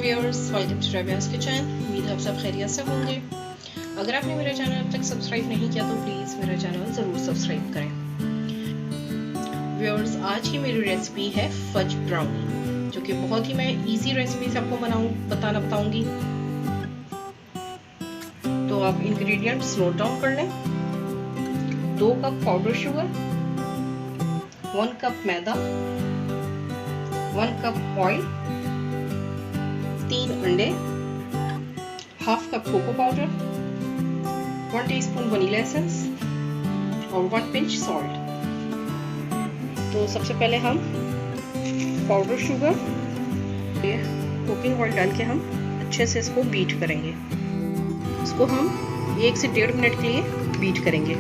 Viewers, welcome to Rabia's kitchen. उम्मीद है आप सब खैरियत से होंगे। अगर आपने मेरा चैनल अब तक सब्सक्राइब नहीं किया तो प्लीज़ मेरा चैनल ज़रूर सब्सक्राइब करें। व्यूअर्स, आज की मेरी रेसिपी है फज ब्राउनी, जो कि बहुत ही मैं इजी रेसिपी से आपको बताऊंगी। तो आप इंग्रेडिएंट्स नोट डाउन कर लें। 2 कप पाउडर शुगर, 1 कप मैदा, 1 कप ऑयल, 3 अंडे, half cup cocoa powder, 1 teaspoon vanilla essence और 1 पिंच सॉल्ट। तो सबसे पहले हम पाउडर शुगर कुकिंग ऑयल डाल के हम अच्छे से इसको बीट करेंगे। इसको हम 1 से 1.5 मिनट के लिए बीट करेंगे।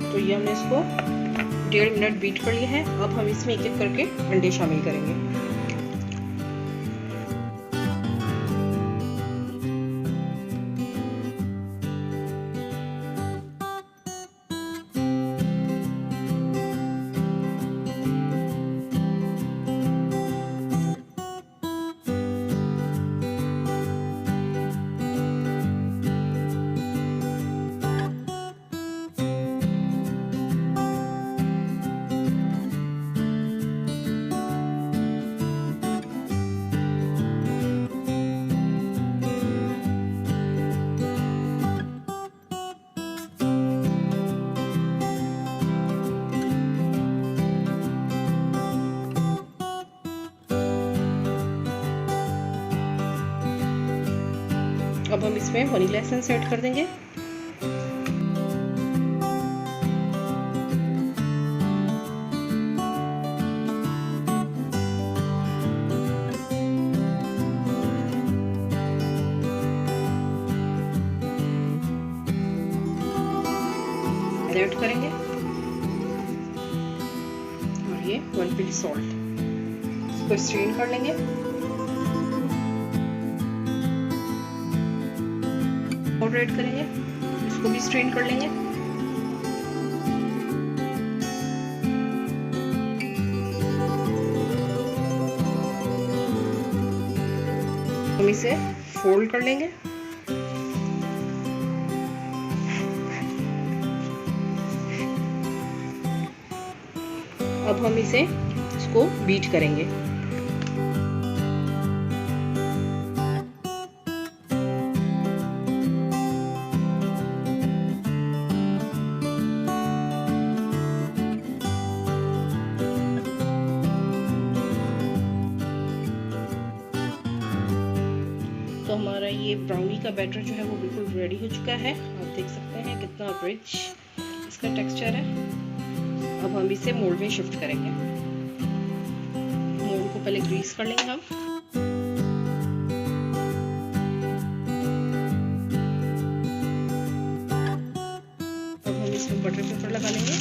तो ये हमने इसको 1.5 मिनट बीट कर लिया है। अब हम इसमें एक एक करके अंडे शामिल करेंगे। अब हम इसमें वनीला एसेंस ऐड कर देंगे। ऐड करेंगे और ये 1 पिंच सॉल्ट, इसको स्ट्रेन कर लेंगे। पाउडर ऐड करेंगे, इसको भी स्ट्रेन कर लेंगे। हम इसे फोल्ड कर लेंगे। अब हम इसको बीट करेंगे। तो हमारा ये ब्राउनी का बैटर जो है वो बिल्कुल रेडी हो चुका है। आप देख सकते हैं कितना रिच इसका टेक्सचर है। अब हम इसे मोल्ड में शिफ्ट करेंगे। मोल्ड को पहले ग्रीस कर लेंगे हम। अब हम इसमें बटर पेपर लगा लेंगे।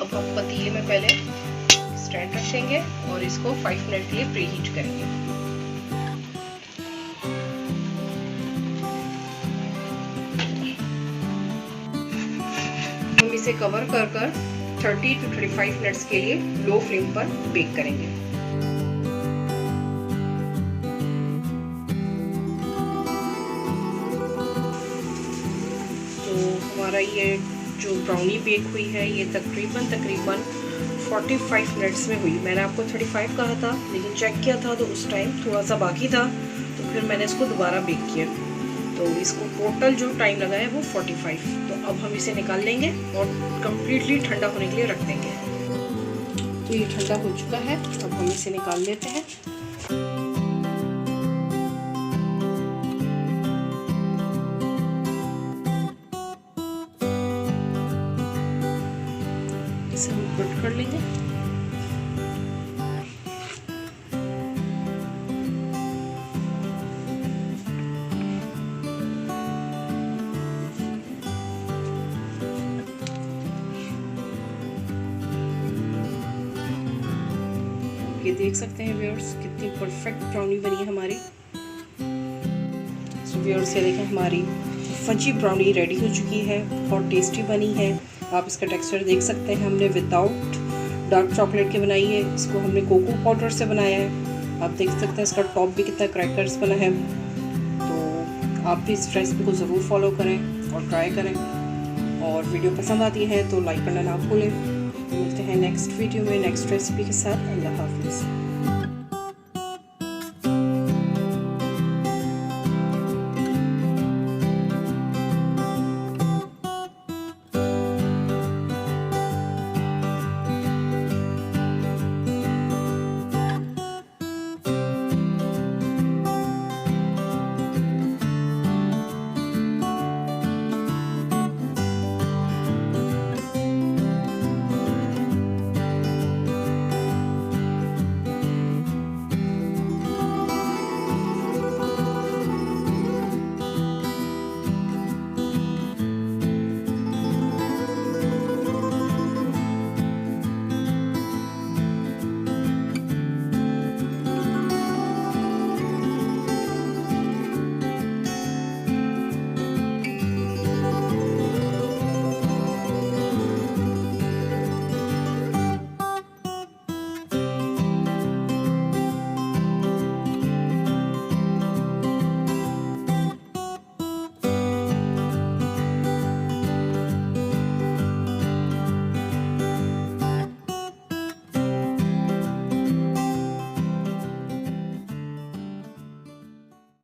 अब हम पतीले में पहले स्टैंड रखेंगे और इसको 5 मिनट के लिए प्री हीट करेंगे। हम इसे कवर कर 30 to 35 मिनट्स के लिए लो फ्लेम पर बेक करेंगे। तो हमारा ये जो ब्राउनी बेक हुई है ये तकरीबन 45 मिनट्स में हुई। मैंने आपको 35 कहा था, लेकिन चेक किया था तो उस टाइम थोड़ा सा बाकी था, तो फिर मैंने इसको दोबारा बेक किया। तो इसको टोटल जो टाइम लगा है वो 45। तो अब हम इसे निकाल लेंगे और कम्प्लीटली ठंडा होने के लिए रख देंगे। तो ये ठंडा हो चुका है, अब हम इसे निकाल लेते हैं। इसे हम कट कर लेंगे। ये देख सकते हैं व्यूअर्स कितनी परफेक्ट ब्राउनी बनी है हमारी। सो व्यूअर्स ये देखें हमारी फजी ब्राउनी रेडी हो चुकी है, बहुत टेस्टी बनी है। आप इसका टेक्सचर देख सकते हैं, हमने विदाउट डार्क चॉकलेट के बनाई है, इसको हमने कोको पाउडर से बनाया है। आप देख सकते हैं इसका टॉप भी कितना क्रैकर्स बना है। तो आप भी इस रेसिपी को ज़रूर फॉलो करें और ट्राई करें, और वीडियो पसंद आती है तो लाइक करना ना भूलें। मिलते हैं नेक्स्ट वीडियो में नेक्स्ट रेसिपी के साथ। अल्लाह हाफिज़।